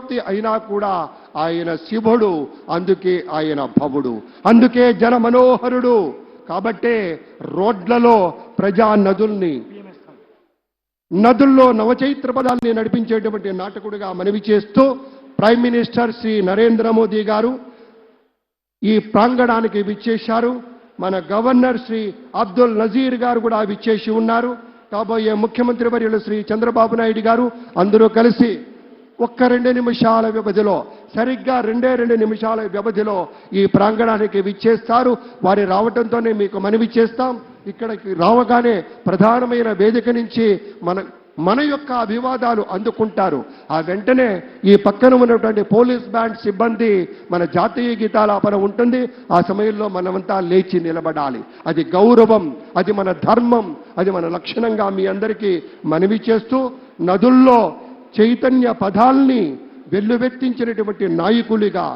విభక్తి అయినా కూడా ఆయన శివుడు, అందుకే ఆయన భవుడు, అందుకే జన మనోహరుడు. కాబట్టే రోడ్లలో ప్రజా నదుల్లో నవచైత్ర పదాల్ని నడిపించేటువంటి నాటకుడిగా మనవి చేస్తూ ప్రైమ్ మినిస్టర్ శ్రీ నరేంద్ర మోదీ గారు ఈ ప్రాంగణానికి విచ్చేశారు. మన గవర్నర్ శ్రీ అబ్దుల్ నజీర్ గారు కూడా విచ్చేసి ఉన్నారు. కాబోయే ముఖ్యమంత్రి వర్యులు శ్రీ చంద్రబాబు నాయుడు గారు అందరూ కలిసి ఒక్క 2 నిమిషాల వ్యవధిలో, సరిగ్గా 2 నిమిషాల వ్యవధిలో ఈ ప్రాంగణానికి విచ్చేస్తారు. వారి రావడంతోనే మీకు మనవి చేస్తాం. ఇక్కడికి రావగానే ప్రధానమైన వేదిక నుంచి మన యొక్క అభివాదాలు అందుకుంటారు. ఆ వెంటనే ఈ పక్కన ఉన్నటువంటి పోలీస్ బ్యాండ్ సిబ్బంది మన జాతీయ గీతాలాపన ఉంటుంది. ఆ సమయంలో మనమంతా లేచి నిలబడాలి. అది గౌరవం, అది మన ధర్మం, అది మన లక్షణంగా మీ అందరికీ మనవి చేస్తూ, నదుల్లో చైతన్య పదాల్ని వెల్లువెత్తించినటువంటి నాయకులుగా,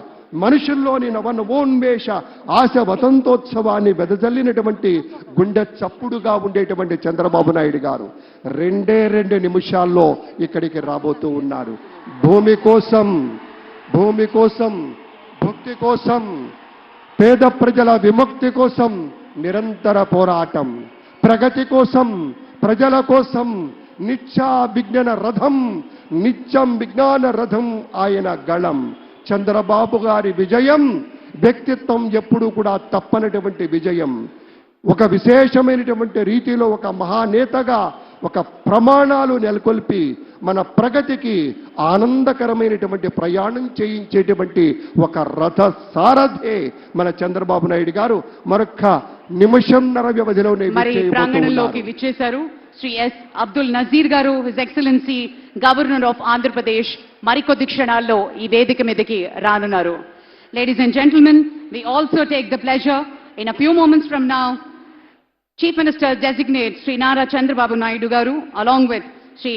మనుషుల్లోని నవనవోన్మేష ఆశ వసంతోత్సవాన్ని వెదజల్లినటువంటి గుండె చప్పుడుగా ఉండేటువంటి చంద్రబాబు నాయుడు గారు 2 నిమిషాల్లో ఇక్కడికి రాబోతూ ఉన్నారు. భూమి కోసం, భక్తి కోసం, పేద ప్రజల విముక్తి కోసం నిరంతర పోరాటం, ప్రగతి కోసం, ప్రజల కోసం నిత్యం విజ్ఞాన రథం ఆయన గళం. చంద్రబాబు గారి విజయం వ్యక్తిత్వం ఎప్పుడూ కూడా తప్పనటువంటి విజయం. ఒక విశేషమైనటువంటి రీతిలో ఒక మహానేతగా ఒక ప్రమాణాలు నెలకొల్పి మన ప్రగతికి ఆనందకరమైనటువంటి ప్రయాణం చేయించేటువంటి ఒక రథ సారథే మన చంద్రబాబు నాయుడు గారు. మరొక్క నిమిషంన్నర వ్యవధిలోనే ప్రాంగణంలోకి విచ్చేశారు Shri yes Abdul Nazeer garu, his excellency governor of Andhra Pradesh. మరికొద్ది క్షణాల్లో ఈ వేదిక మీదకి రానున్నారు. Ladies and gentlemen, we also take the pleasure in a few moments from now, Chief Minister Designate Sri Nara Chandrababu Naidu garu along with Sri